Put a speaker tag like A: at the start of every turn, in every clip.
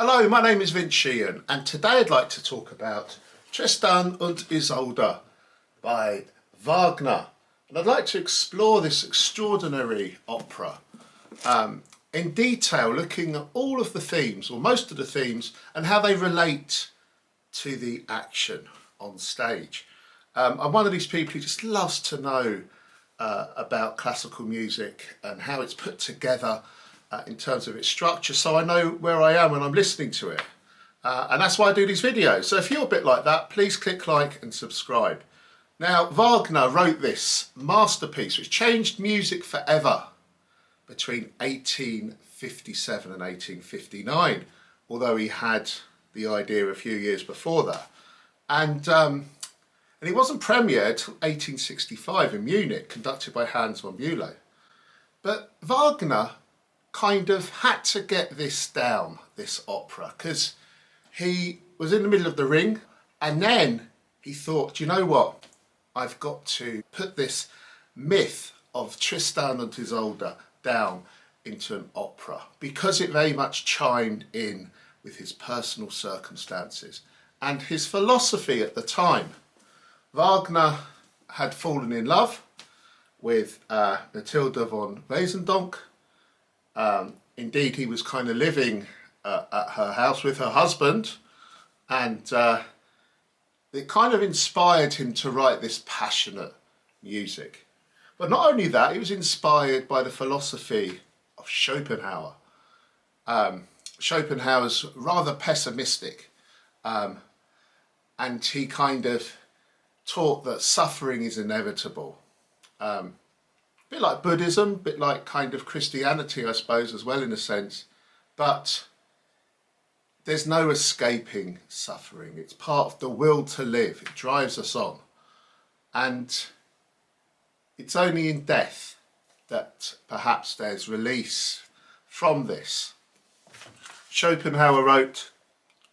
A: Hello, my name is Sheehan, and today I'd like to talk about Tristan und Isolde by Wagner. And I'd like to explore this extraordinary opera in detail, looking at all of the themes, or most of the themes, and how they relate to the action on stage. I'm one of these people who just loves to know about classical music and how it's put together in terms of its structure, so I know where I am when I'm listening to it. And that's why I do these videos. So if you're a bit like that, please click like and subscribe. Now, Wagner wrote this masterpiece which changed music forever between 1857 and 1859, although he had the idea a few years before that. And it wasn't premiered until 1865 in Munich, conducted by Hans von Bülow. But Wagner kind of had to get this down, this opera, because he was in the middle of the ring, and then he thought, do you know what? I've got to put this myth of Tristan und Isolde down into an opera, because it very much chimed in with his personal circumstances and his philosophy at the time. Wagner had fallen in love with Mathilde von Wesendonck. Indeed, he was kind of living at her house with her husband, and it kind of inspired him to write this passionate music. But not only that, he was inspired by the philosophy of Schopenhauer. Schopenhauer's rather pessimistic, and he kind of taught that suffering is inevitable. A bit like Buddhism, a bit like kind of Christianity, I suppose, as well, in a sense. But there's no escaping suffering. It's part of the will to live. It drives us on. And it's only in death that perhaps there's release from this. Schopenhauer wrote,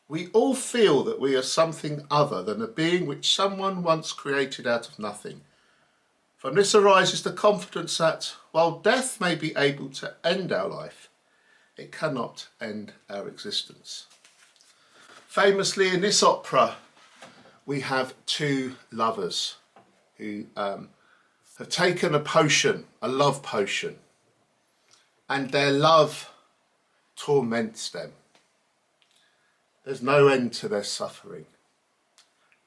A: "We all feel that we are something other than a being which someone once created out of nothing. From this arises the confidence that, while death may be able to end our life, it cannot end our existence." Famously, in this opera, we have two lovers who have taken a potion, a love potion, and their love torments them. There's no end to their suffering,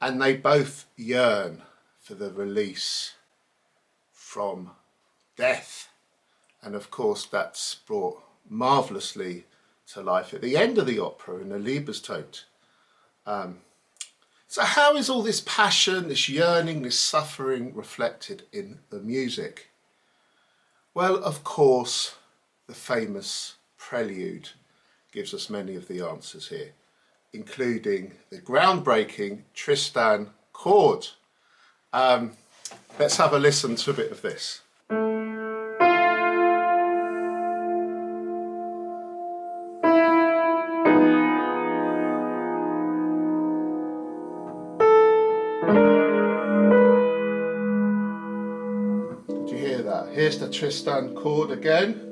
A: and they both yearn for the release from death. And of course that's brought marvellously to life at the end of the opera in the Liebestod. So how is all this passion, this yearning, this suffering reflected in the music? Well, of course, the famous Prelude gives us many of the answers here, including the groundbreaking Tristan chord. Let's have a listen to a bit of this. Did you hear that? Here's the Tristan chord again.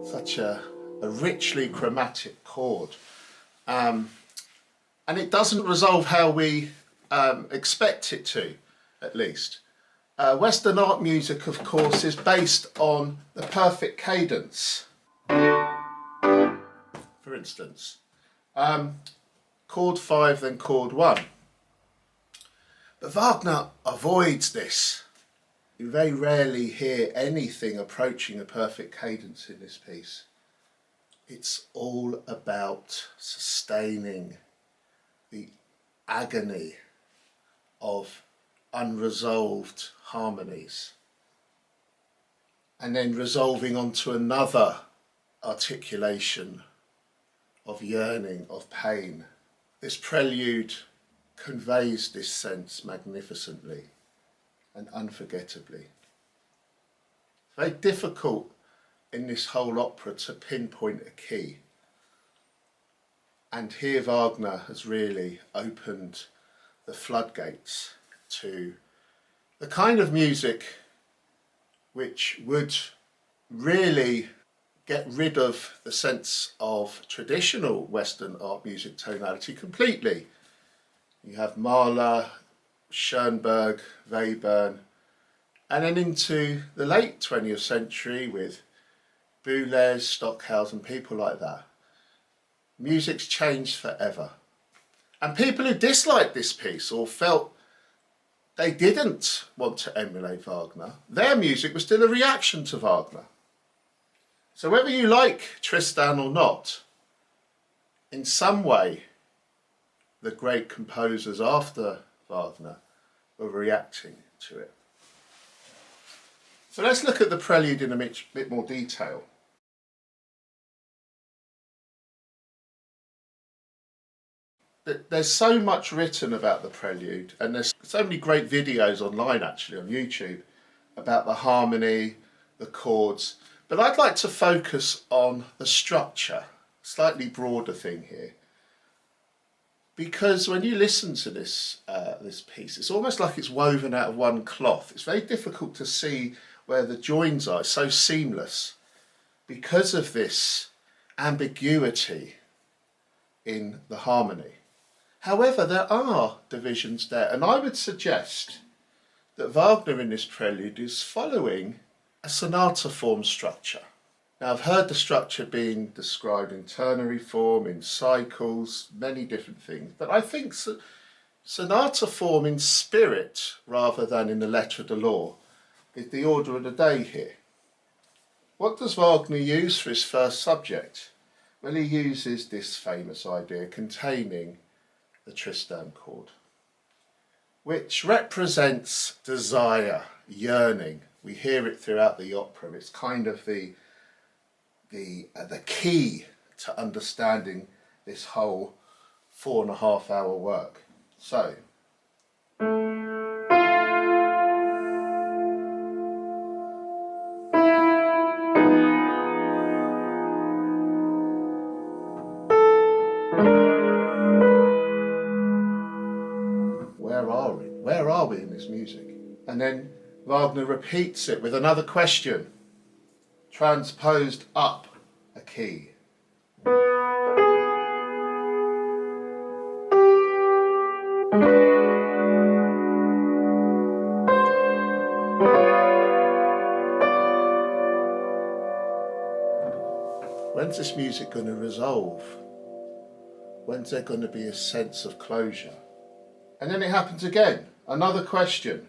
A: Such a richly chromatic chord. And it doesn't resolve how we expect it to, at least. Western art music, of course, is based on the perfect cadence. For instance, chord 5, then chord 1. But Wagner avoids this. You very rarely hear anything approaching a perfect cadence in this piece. It's all about sustaining the agony of unresolved harmonies, and then resolving onto another articulation of yearning, of pain. This prelude conveys this sense magnificently and unforgettably. It's very difficult in this whole opera to pinpoint a key. And here Wagner has really opened the floodgates to the kind of music which would really get rid of the sense of traditional Western art music tonality completely. You have Mahler, Schoenberg, Webern, and then into the late 20th century with Boulez, Stockhausen, people like that. Music's changed forever. And people who disliked this piece or felt they didn't want to emulate Wagner, their music was still a reaction to Wagner. So whether you like Tristan or not, in some way, the great composers after Wagner were reacting to it. So let's look at the Prelude in a bit more detail. There's so much written about the Prelude, and there's so many great videos online actually on YouTube about the harmony, the chords, but I'd like to focus on the structure, slightly broader thing here. Because when you listen to this piece, it's almost like it's woven out of one cloth. It's very difficult to see where the joins are. It's so seamless because of this ambiguity in the harmony. However, there are divisions there, and I would suggest that Wagner in this prelude is following a sonata form structure. Now, I've heard the structure being described in ternary form, in cycles, many different things, but I think sonata form in spirit rather than in the letter of the law is the order of the day here. What does Wagner use for his first subject? Well, he uses this famous idea containing the Tristan chord, which represents desire, yearning. We hear it throughout the opera. It's kind of the key to understanding this whole 4.5 hour work. So, where are we in this music? And then Wagner repeats it with another question, transposed up a key. When's this music going to resolve? When's there going to be a sense of closure? And then it happens again, another question.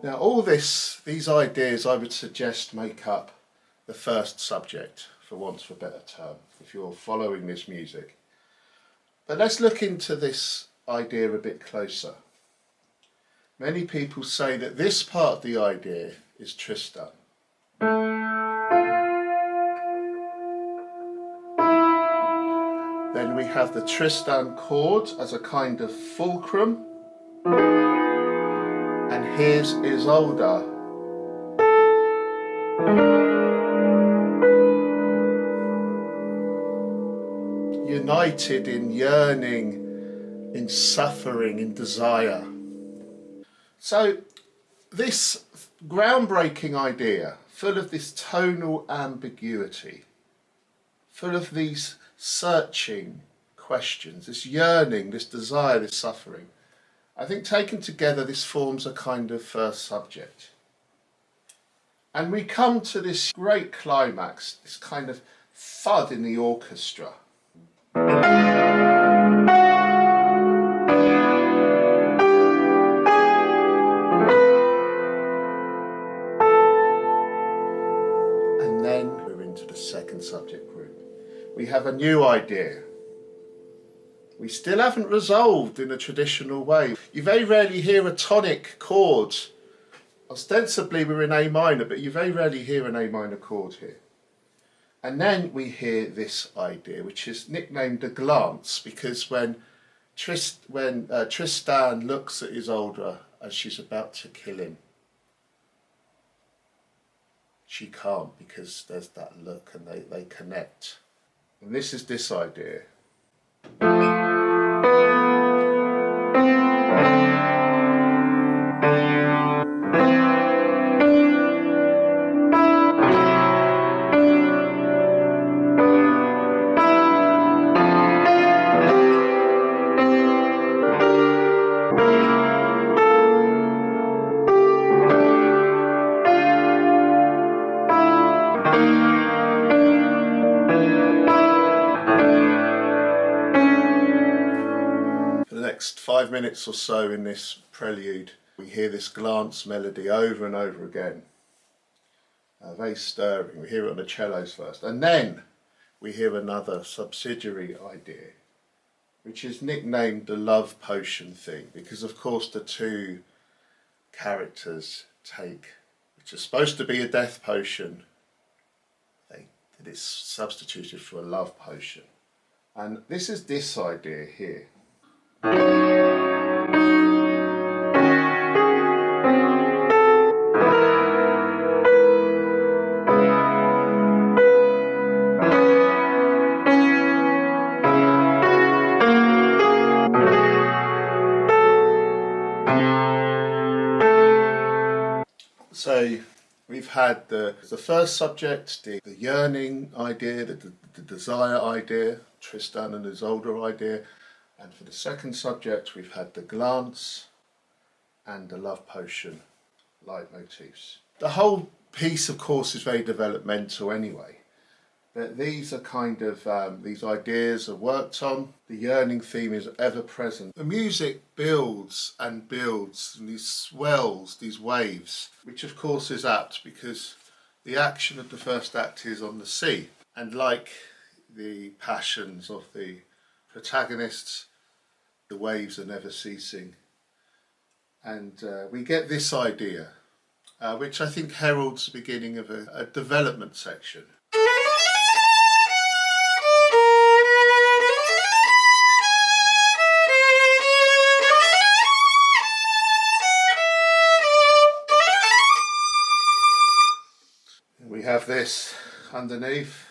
A: Now all these ideas I would suggest make up the first subject, for want of a better term, if you're following this music. But let's look into this idea a bit closer. Many people say that this part of the idea is Tristan. Then we have the Tristan chord as a kind of fulcrum. And here's Isolde. United in yearning, in suffering, in desire. So this groundbreaking idea, full of this tonal ambiguity, full of these searching questions, this yearning, this desire, this suffering, I think taken together this forms a kind of first subject. And we come to this great climax, this kind of thud in the orchestra. And then we're into the second subject group. We have a new idea. We still haven't resolved in a traditional way. You very rarely hear a tonic chord. Ostensibly we're in A minor, but you very rarely hear an A minor chord here. And then we hear this idea, which is nicknamed a glance, because when when Tristan looks at Isolde as she's about to kill him, she can't, because there's that look and they connect. And this is this idea. For the next 5 minutes or so in this prelude, we hear this glance melody over and over again. Very stirring. We hear it on the cellos first, and then we hear another subsidiary idea, which is nicknamed the love potion thing, because of course the two characters take, which is supposed to be a death potion, it is substituted for a love potion. And this is this idea here. So we've had the first subject, the yearning idea, the desire idea, Tristan and Isolde idea, and for the second subject we've had the glance and the love potion leitmotifs. The whole piece of course is very developmental anyway, but these are kind of, these ideas are worked on. The yearning theme is ever present. The music builds and builds, and these swells, these waves, which of course is apt because the action of the first act is on the sea. And like the passions of the protagonists, the waves are never ceasing. And we get this idea, which I think heralds the beginning of a development section. We have this underneath.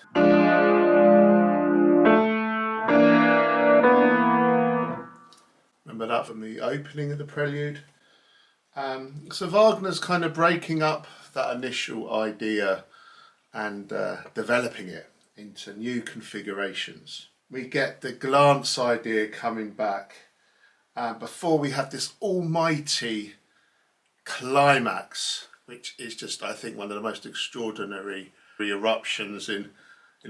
A: Remember that from the opening of the prelude. So Wagner's kind of breaking up that initial idea and developing it into new configurations. We get the glance idea coming back before we have this almighty climax, which is just, I think, one of the most extraordinary eruptions in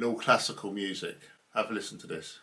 A: all classical music. Have a listen to this.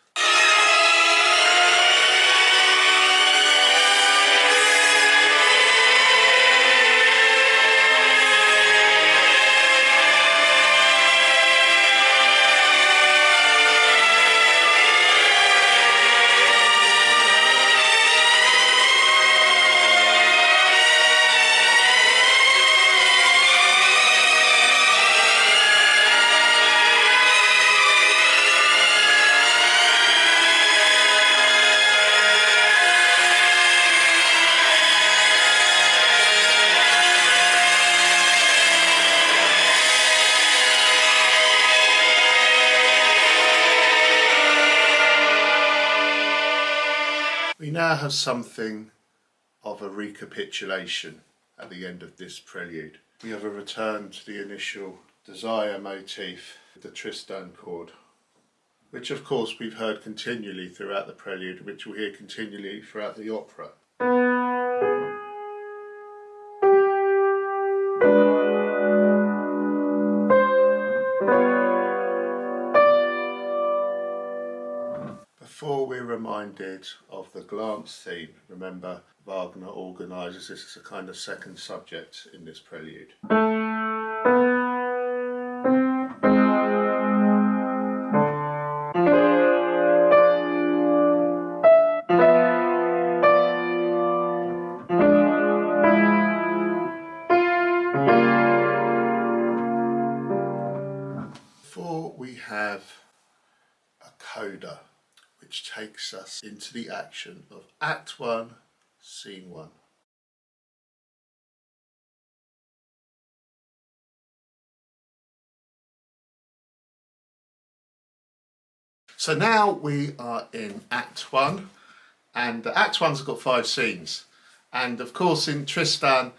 A: We now have something of a recapitulation at the end of this prelude. We have a return to the initial desire motif, the Tristan chord, which of course we've heard continually throughout the prelude, which we'll hear continually throughout the opera. Before we're reminded of the glance theme, remember Wagner organises this as a kind of second subject in this prelude. Before we have a coda, which which takes us into the action of Act 1, Scene 1. So now we are in Act 1, and Act 1's got 5 scenes. And of course in Tristan,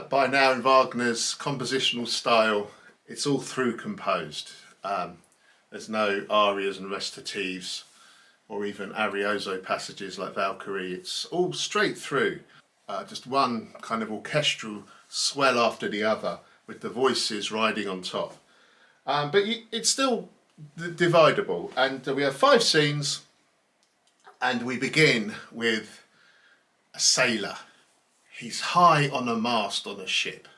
A: by now in Wagner's compositional style, it's all through composed. There's no arias and recitatives or even arioso passages like Valkyrie. It's all straight through, just one kind of orchestral swell after the other with the voices riding on top. But it's still dividable, and we have 5 scenes, and we begin with a sailor. He's high on a mast on a ship,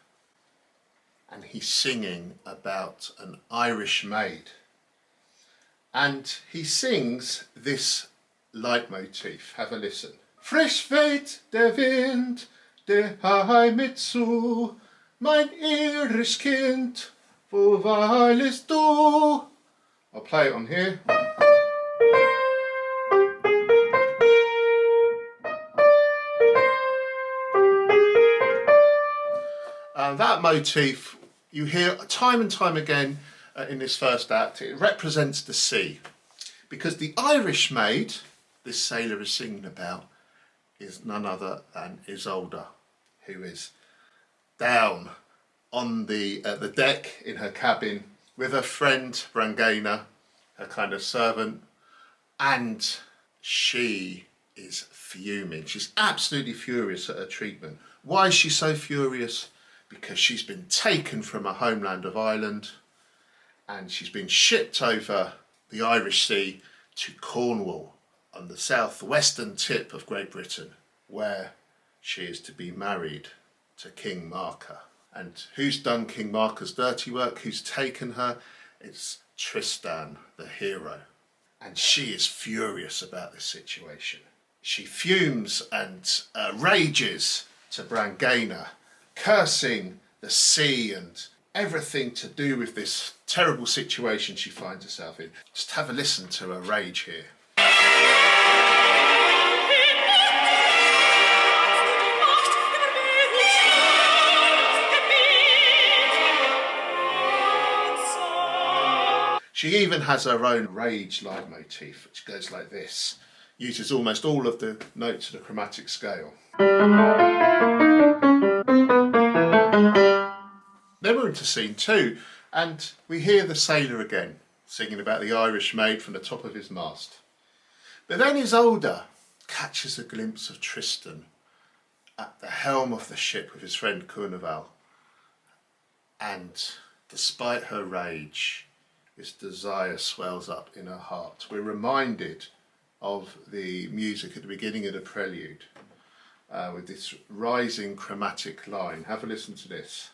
A: and he's singing about an Irish maid, and he sings this leitmotif. Have a listen. Frisch weht der Wind, der Heimat zu, mein irisch Kind, wo weilest du? I'll play it on here. That motif you hear time and time again in this first act. It represents the sea, because the Irish maid this sailor is singing about is none other than Isolde, who is down on the deck in her cabin with her friend Wagner, her kind of servant, and she is fuming. She's absolutely furious at her treatment. Why is she so furious? Because she's been taken from her homeland of Ireland and she's been shipped over the Irish Sea to Cornwall on the southwestern tip of Great Britain, where she is to be married to King Marker. And who's done King Marker's dirty work? Who's taken her? It's Tristan, the hero. And she is furious about this situation. She fumes and rages to Wagner, cursing the sea and everything to do with this terrible situation she finds herself in. Just have a listen to her rage here. She even has her own rage leitmotif, which goes like this. Uses almost all of the notes of the chromatic scale. Then we're into scene 2, and we hear the sailor again, singing about the Irish maid from the top of his mast. But then Isolde catches a glimpse of Tristan at the helm of the ship with his friend Carnival, and despite her rage, this desire swells up in her heart. We're reminded of the music at the beginning of the Prelude, with this rising chromatic line. Have a listen to this.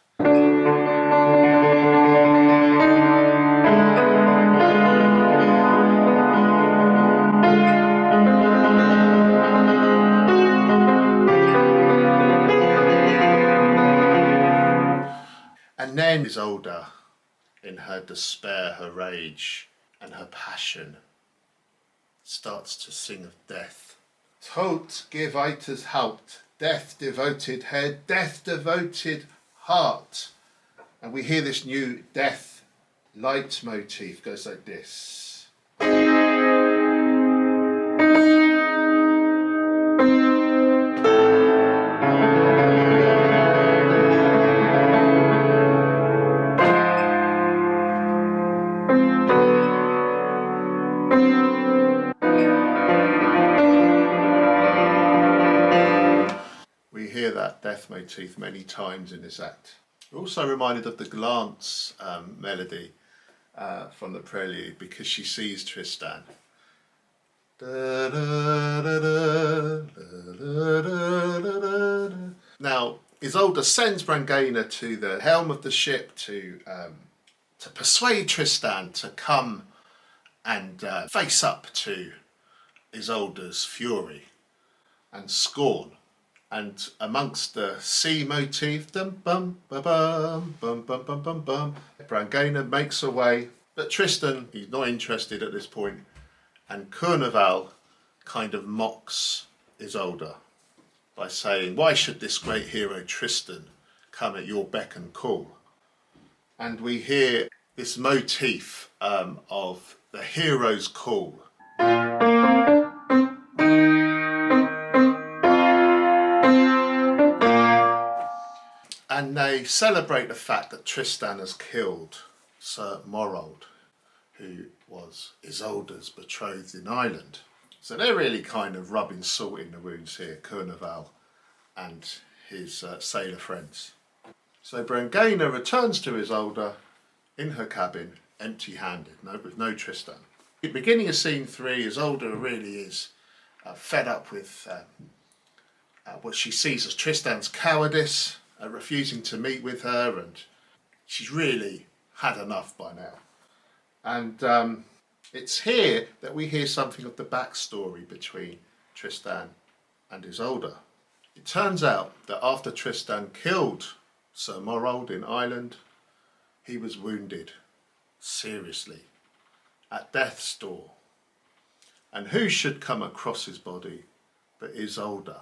A: And then Isolde, in her despair, her rage and her passion, starts to sing of death. Tod geweites Haupt, death devoted head, death devoted heart. And we hear this new death leitmotif, goes like this. We hear that death motif many times in this act. We're also reminded of the glance melody from the Prelude, because she sees Tristan. Now, Isolde sends Wagner to the helm of the ship to persuade Tristan to come and face up to Isolde's fury and scorn. And amongst the sea motif, dum bum ba bum bum bum bum bum bum, Wagner makes her way, but Tristan, he's not interested at this point, and Carnival kind of mocks Isolde by saying, why should this great hero Tristan come at your beck and call? And we hear this motif of the hero's call. And they celebrate the fact that Tristan has killed Sir Morold, who was Isolde's betrothed in Ireland. So they're really kind of rubbing salt in the wounds here, Carnival and his sailor friends. So Brangæna returns to Isolde in her cabin, empty-handed, with no Tristan. At the beginning of scene 3, Isolde really is fed up with what she sees as Tristan's cowardice, refusing to meet with her, and she's really had enough by now. And it's here that we hear something of the backstory between Tristan and Isolde. It turns out that after Tristan killed Sir Morold in Ireland, he was wounded seriously at death's door. And who should come across his body but Isolde,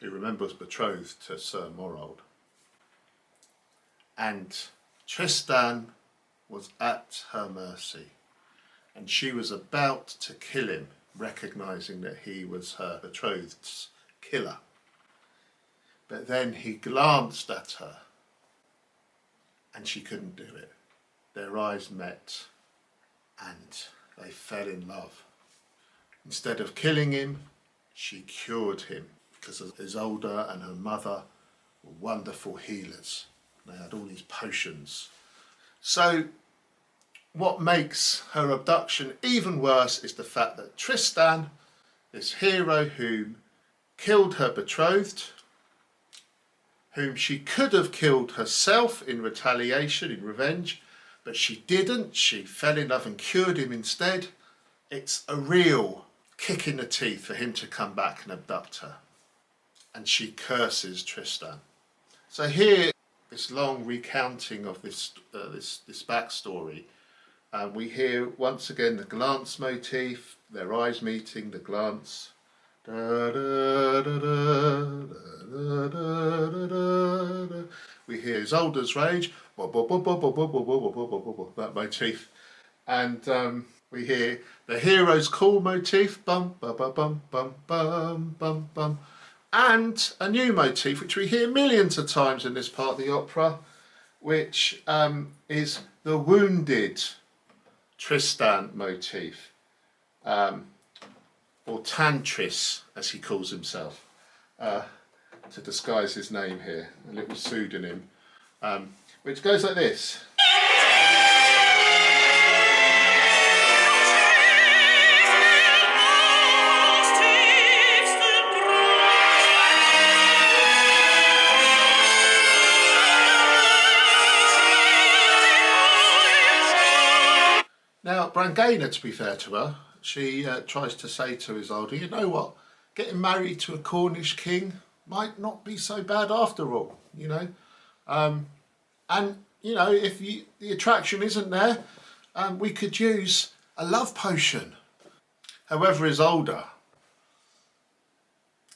A: who remember was betrothed to Sir Morold. And Tristan was at her mercy, and she was about to kill him, recognising that he was her betrothed's killer. But then he glanced at her, and she couldn't do it. Their eyes met, and they fell in love. Instead of killing him, she cured him, because Isolde and her mother were wonderful healers. They had all these potions. So what makes her abduction even worse is the fact that Tristan, this hero who killed her betrothed, whom she could have killed herself in retaliation, in revenge, but she didn't. She fell in love and cured him instead. It's a real kick in the teeth for him to come back and abduct her. And she curses Tristan. So here, this long recounting of this backstory, we hear once again the glance motif, their eyes meeting, the glance. Da, da, da, da, da, da, da, da, da. We hear Isolde's rage, that motif, and we hear the hero's call motif, bum bum bum bum bum bum bum bum, and a new motif which we hear millions of times in this part of the opera, which is the wounded Tristan motif. Or Tantris, as he calls himself, to disguise his name here, a little pseudonym, which goes like this. Now, Brangæna, to be fair to her, she tries to say to Isolde, you know what, getting married to a Cornish king might not be so bad after all, you know. And, you know, if the attraction isn't there, we could use a love potion. However, Isolde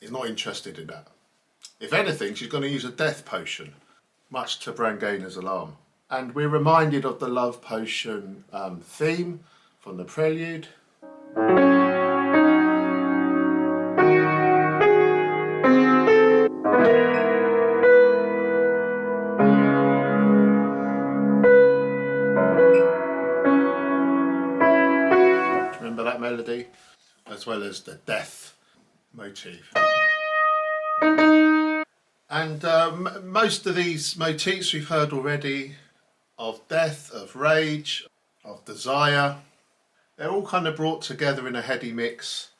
A: is not interested in that. If anything, she's going to use a death potion, much to Brangæna's alarm. And we're reminded of the love potion theme from the Prelude. Remember that melody? As well as the death motif. And most of these motifs we've heard already, of death, of rage, of desire, they're all kind of brought together in a heady mix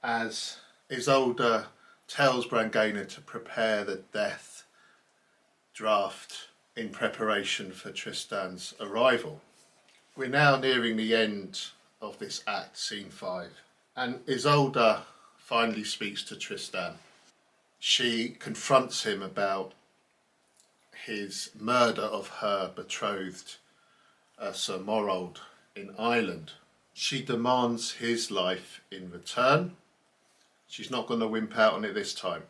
A: as Isolde tells Brangæna to prepare the death draft in preparation for Tristan's arrival. We're now nearing the end of this act, scene 5, and Isolde finally speaks to Tristan. She confronts him about his murder of her betrothed Sir Morold in Ireland. She demands his life in return, She's not going to wimp out on it this time.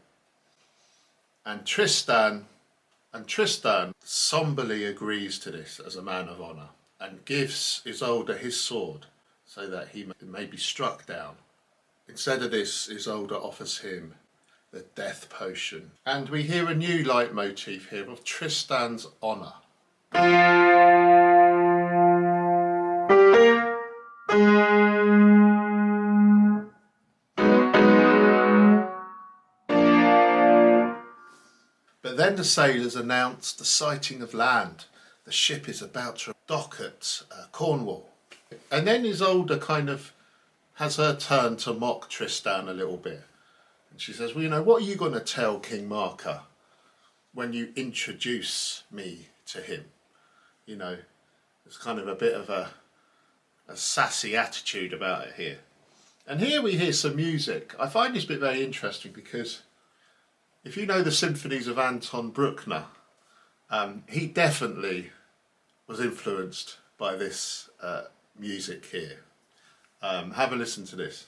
A: And Tristan somberly agrees to this as a man of honour and gives Isolde his sword so that he may be struck down. Instead of this, Isolde offers him the death potion. And we hear a new leitmotif here of Tristan's honour. But then the sailors announce the sighting of land. The ship is about to dock at Cornwall. And then Isolde kind of has her turn to mock Tristan a little bit. And she says, well, you know, what are you going to tell King Marker when you introduce me to him? You know, there's kind of a bit of a sassy attitude about it here. And here we hear some music. I find this bit very interesting because if you know the symphonies of Anton Bruckner, he definitely was influenced by this music here. Have a listen to this.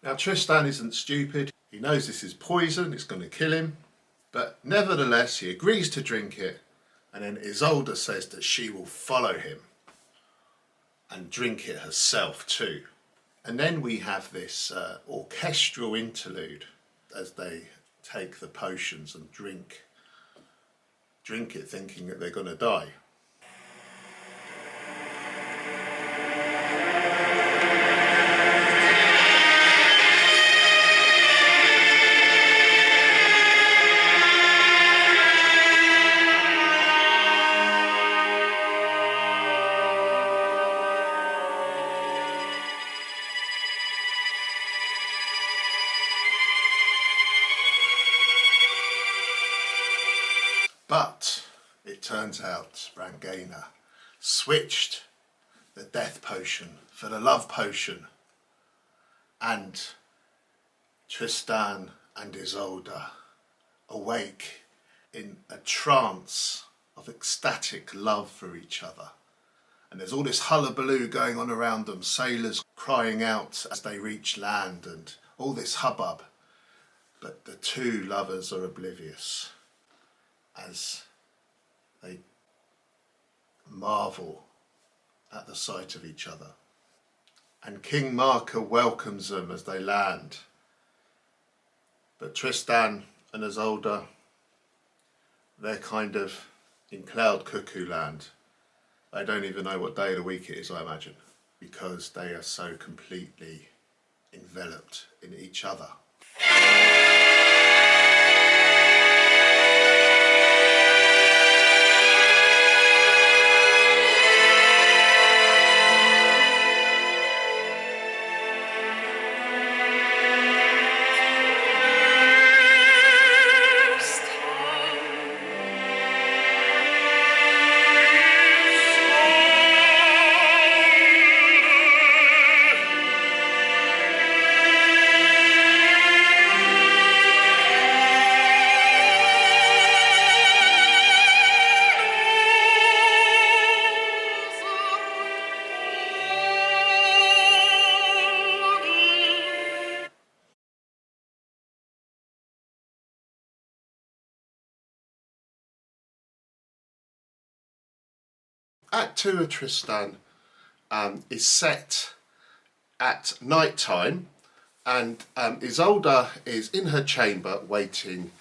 A: Now Tristan isn't stupid, he knows this is poison, it's going to kill him, but nevertheless he agrees to drink it, and then Isolde says that she will follow him and drink it herself too. And then we have this orchestral interlude as they take the potions and drink it thinking that they're going to die. But it turns out Brangäna switched the death potion for the love potion, and Tristan and Isolde awake in a trance of ecstatic love for each other. And there's all this hullabaloo going on around them, sailors crying out as they reach land and all this hubbub. But the two lovers are oblivious as they marvel at the sight of each other. And King Marker welcomes them as they land. But Tristan and Isolde, they're kind of in cloud cuckoo land. They don't even know what day of the week it is, I imagine, because they are so completely enveloped in each other. Act 2 of Tristan is set at night time, and Isolde is in her chamber waiting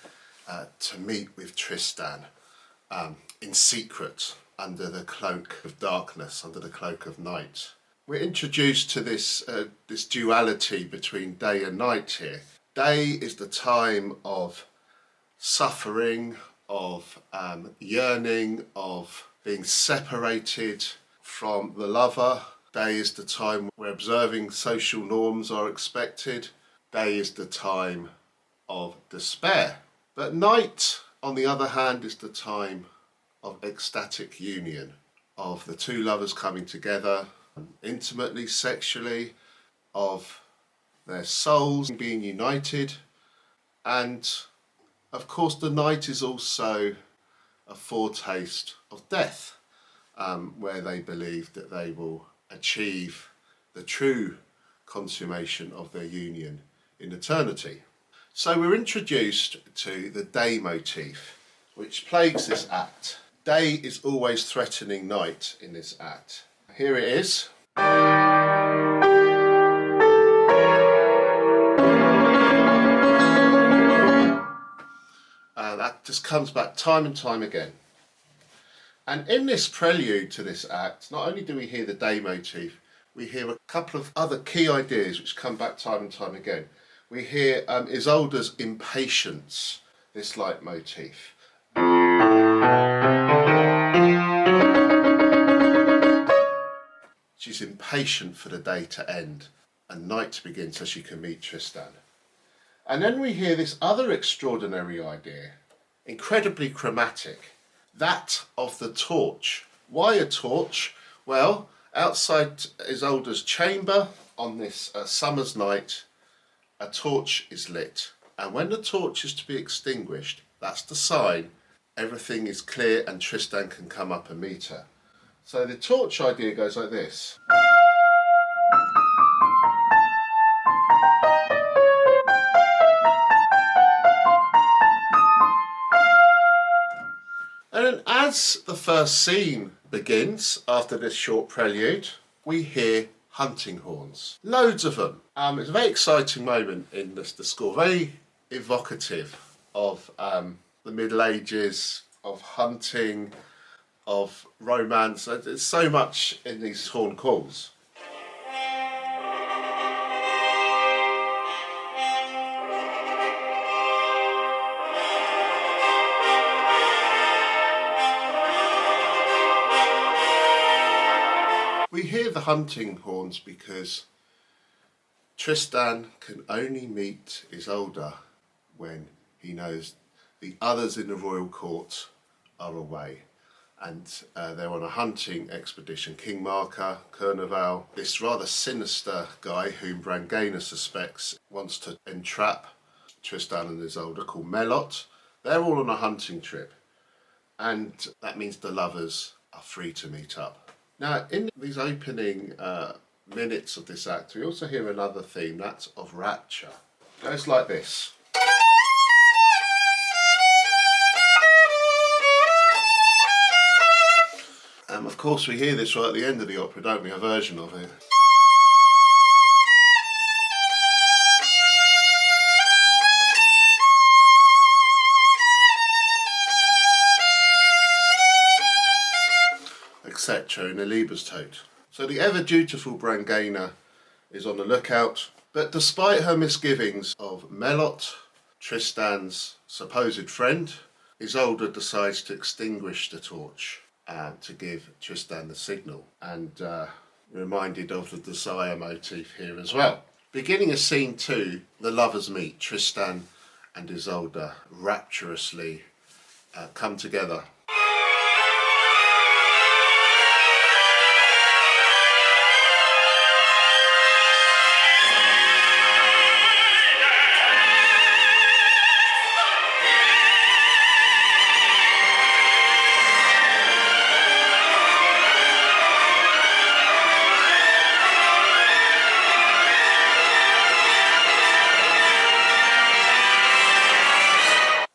A: to meet with Tristan in secret under the cloak of darkness, under the cloak of night. We're introduced to this duality between day and night here. Day is the time of suffering, of yearning, of being separated from the lover. Day is the time where observing social norms are expected. Day is the time of despair. But night, on the other hand, is the time of ecstatic union, of the two lovers coming together, intimately, sexually, of their souls being united. And of course the night is also a foretaste of death, where they believe that they will achieve the true consummation of their union in eternity. So we're introduced to the day motif, which plagues this act. Day is always threatening night in this act. Here it is. That just comes back time and time again. And in this prelude to this act, not only do we hear the day motif, we hear a couple of other key ideas which come back time and time again. We hear Isolde's impatience, this leitmotif. She's impatient for the day to end and night to begin so she can meet Tristan. And then we hear this other extraordinary idea, incredibly chromatic, that of the torch. Why a torch? Well, outside Isolde's chamber on this summer's night, a torch is lit. And when the torch is to be extinguished, that's the sign everything is clear and Tristan can come up and meet her. So the torch idea goes like this. And then as the first scene begins, after this short prelude, we hear hunting horns. Loads of them. It's a very exciting moment in the score, very evocative of the Middle Ages, of hunting, of romance. There's so much in these horn calls. We hear the hunting horns because Tristan can only meet Isolde when he knows the others in the royal court are away. And they're on a hunting expedition. King Marca, Kurneval, this rather sinister guy whom Wagner suspects wants to entrap Tristan and Isolde, called Melot. They're all on a hunting trip. And that means the lovers are free to meet up. Now, in these opening minutes of this act, we also hear another theme, that's of rapture. It goes like this. Of course, we hear this right at the end of the opera, don't we? A version of it. Etc. in a Liebestod. So the ever dutiful Wagner is on the lookout, but despite her misgivings of Melot, Tristan's supposed friend, Isolde decides to extinguish the torch to give Tristan the signal, and reminded of the desire motif here as well. Beginning of scene 2, the lovers meet. Tristan and Isolde rapturously come together.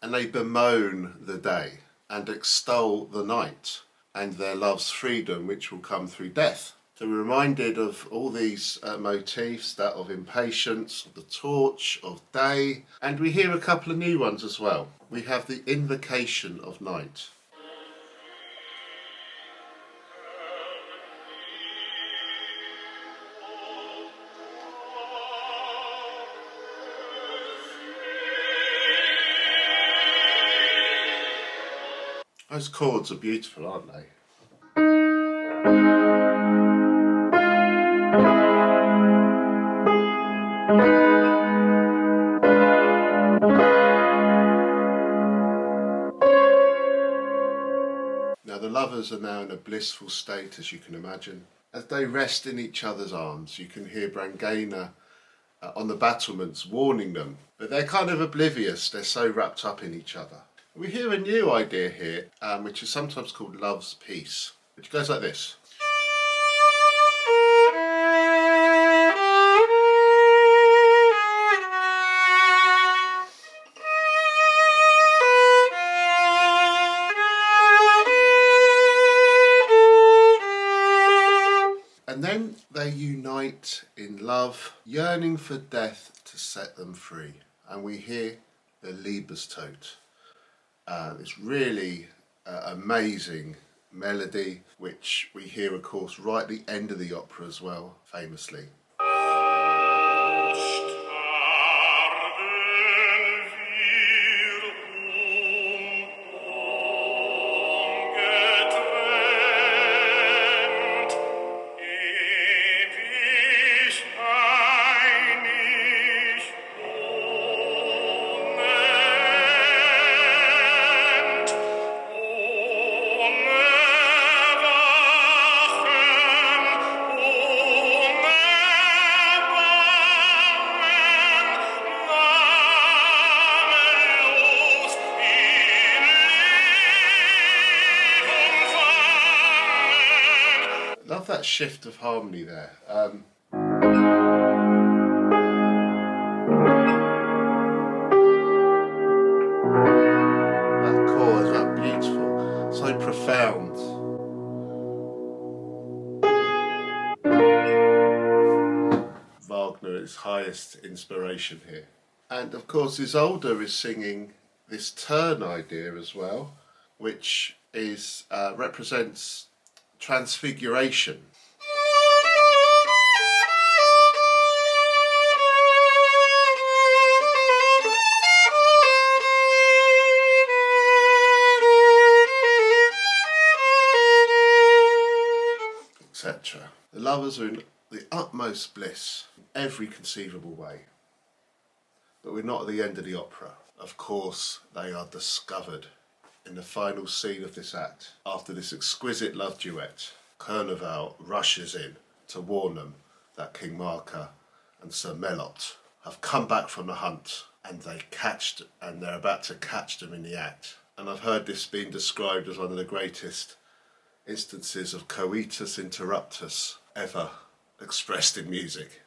A: And they bemoan the day and extol the night and their love's freedom, which will come through death. So we're reminded of all these motifs, that of impatience, of the torch, of day, and we hear a couple of new ones as well. We have the invocation of night. Those chords are beautiful, aren't they? Now the lovers are now in a blissful state, as you can imagine. As they rest in each other's arms, you can hear Brangäna on the battlements warning them, but they're kind of oblivious, they're so wrapped up in each other. We hear a new idea here, which is sometimes called love's peace, which goes like this. And then they unite in love, yearning for death to set them free. And we hear the Liebestod. It's really amazing melody, which we hear, of course, right at the end of the opera as well, famously. Love that shift of harmony there. That chord is that beautiful, so profound. Wagner at his highest inspiration here. And of course Isolde is singing this turn idea as well, which is represents transfiguration. Etc. The lovers are in the utmost bliss in every conceivable way. But we're not at the end of the opera. Of course, they are discovered in the final scene of this act. After this exquisite love duet, Carnival rushes in to warn them that King Marka and Sir Melot have come back from the hunt, and they're about to catch them in the act. And I've heard this being described as one of the greatest instances of coitus interruptus ever expressed in music.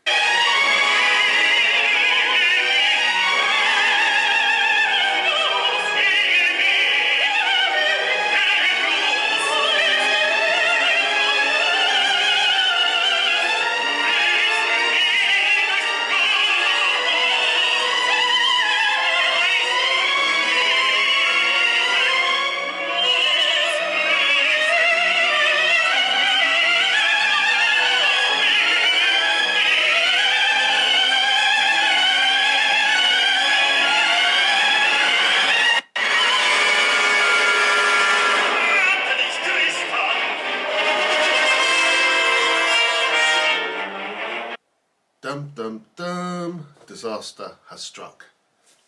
A: Dum dum dum, disaster has struck.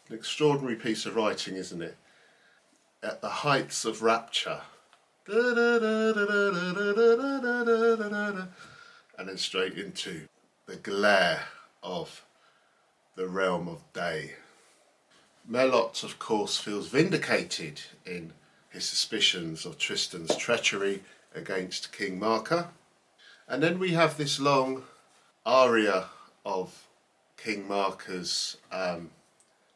A: An extraordinary piece of writing, isn't it? At the heights of rapture. And then straight into the glare of the realm of day. Melot, of course, feels vindicated in his suspicions of Tristan's treachery against King Marka. And then we have this long aria of King Marka's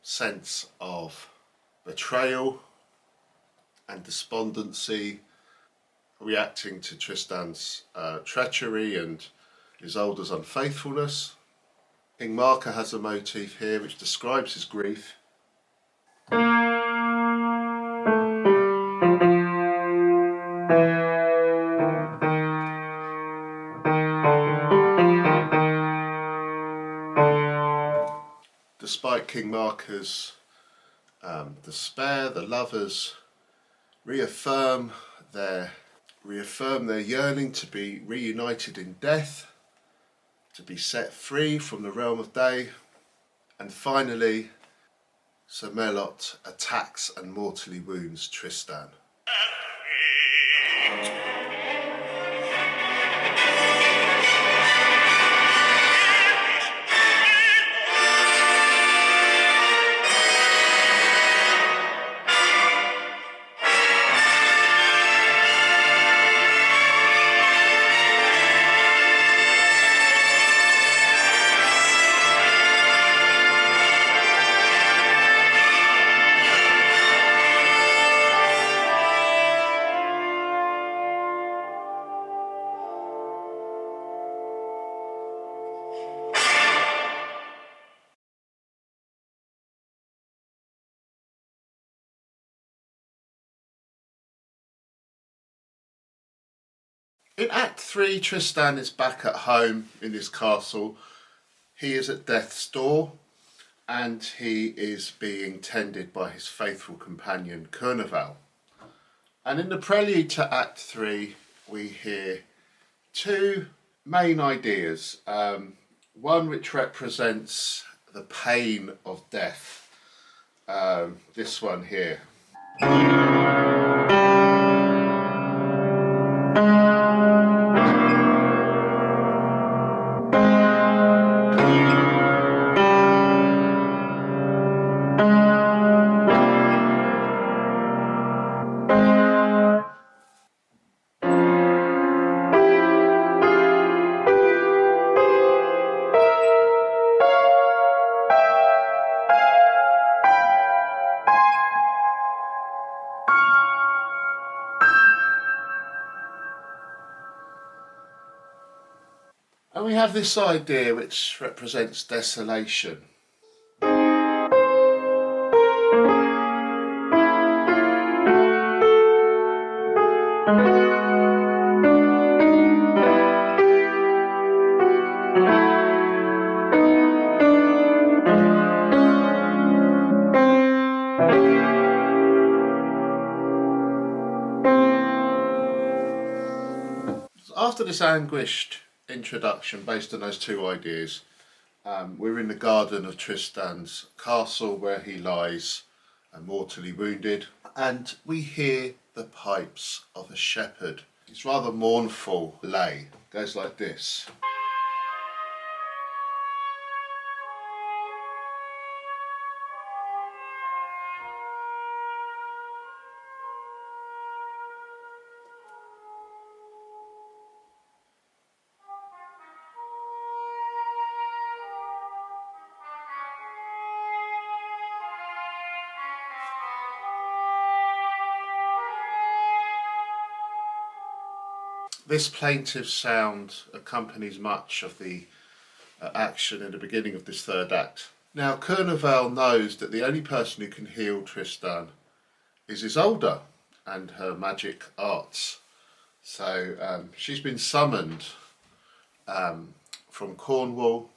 A: sense of betrayal and despondency, reacting to Tristan's treachery and Isolde's unfaithfulness. King Marka has a motif here which describes his grief. Despite King Marka's despair, the lovers reaffirm their yearning to be reunited in death, to be set free from the realm of day, and finally Sir Melot attacks and mortally wounds Tristan. In Act 3, Tristan is back at home in his castle. He is at death's door and he is being tended by his faithful companion Kurneval. And in the prelude to Act 3, we hear two main ideas. One which represents the pain of death. This one here. And we have this idea which represents desolation. After this anguished introduction based on those two ideas, we're in the garden of Tristan's castle where he lies mortally wounded, and we hear the pipes of a shepherd. It's rather mournful lay. It goes like this. This plaintive sound accompanies much of the action in the beginning of this third act. Now, Kurneval knows that the only person who can heal Tristan is Isolde and her magic arts. So she's been summoned from Cornwall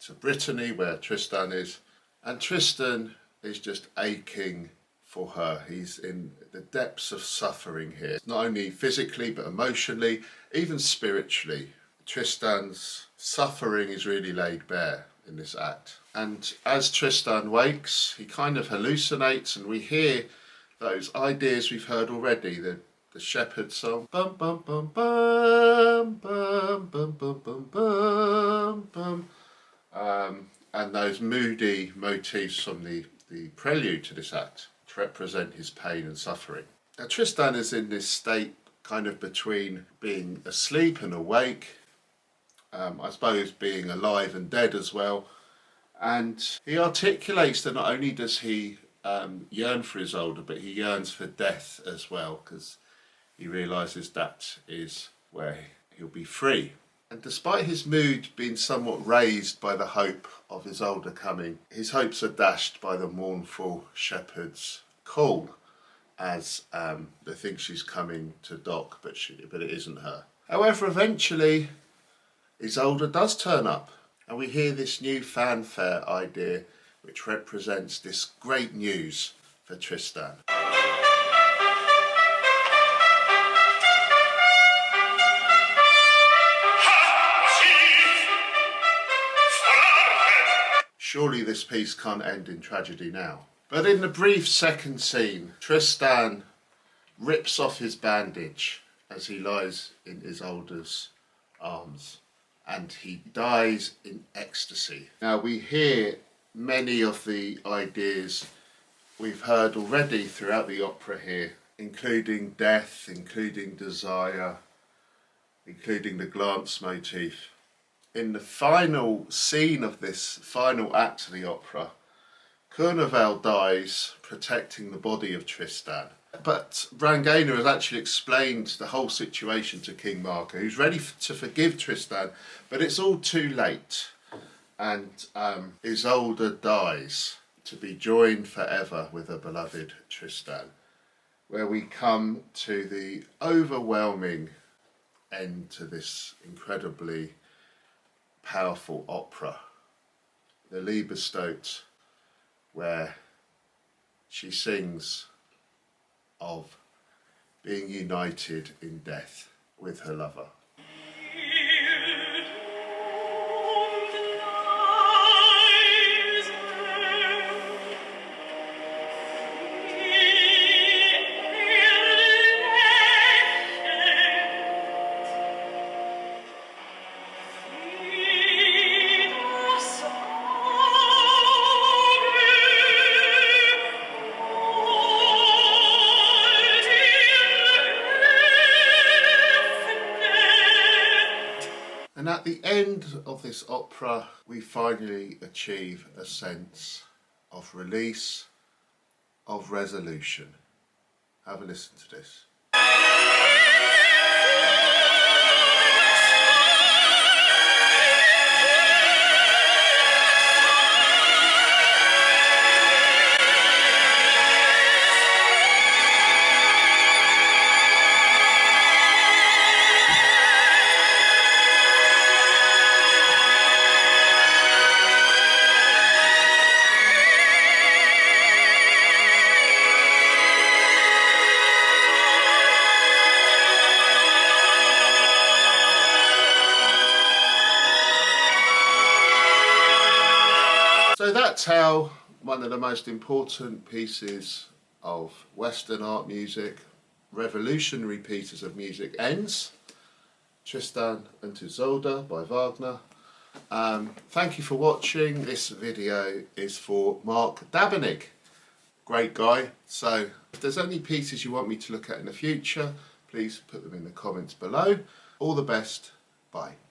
A: to Brittany, where Tristan is, and Tristan is just aching for her. He's in the depths of suffering here, not only physically but emotionally, even spiritually. Tristan's suffering is really laid bare in this act. And as Tristan wakes, he kind of hallucinates, and we hear those ideas we've heard already, the shepherd song, bum bum bum bum bum bum bum bum bum bum, and those moody motifs from the prelude to this act to represent his pain and suffering. Now, Tristan is in this state kind of between being asleep and awake, I suppose being alive and dead as well, and he articulates that not only does he yearn for Isolde, but he yearns for death as well, because he realises that is where he'll be free. And despite his mood being somewhat raised by the hope of Isolde coming, his hopes are dashed by the mournful shepherd's call, as they think she's coming to dock, but it isn't her. However, eventually Isolde does turn up, and we hear this new fanfare idea which represents this great news for Tristan. Surely this piece can't end in tragedy now. But in the brief second scene, Tristan rips off his bandage as he lies in Isolde's arms, and he dies in ecstasy. Now, we hear many of the ideas we've heard already throughout the opera here, including death, including desire, including the glance motif. In the final scene of this final act of the opera, Kurneval dies protecting the body of Tristan. But Brangäna has actually explained the whole situation to King Marco, who's ready to forgive Tristan, but it's all too late. And Isolde dies to be joined forever with her beloved Tristan, where we come to the overwhelming end to this incredibly powerful opera, the Liebestod, where she sings of being united in death with her lover. And at the end of this opera, we finally achieve a sense of release, of resolution. Have a listen to this. So that's how one of the most important pieces of Western art music, revolutionary pieces of music, ends. Tristan und Isolde by Wagner. Thank you for watching. This video is for Mark Dabenig. Great guy. So if there's any pieces you want me to look at in the future, please put them in the comments below. All the best. Bye.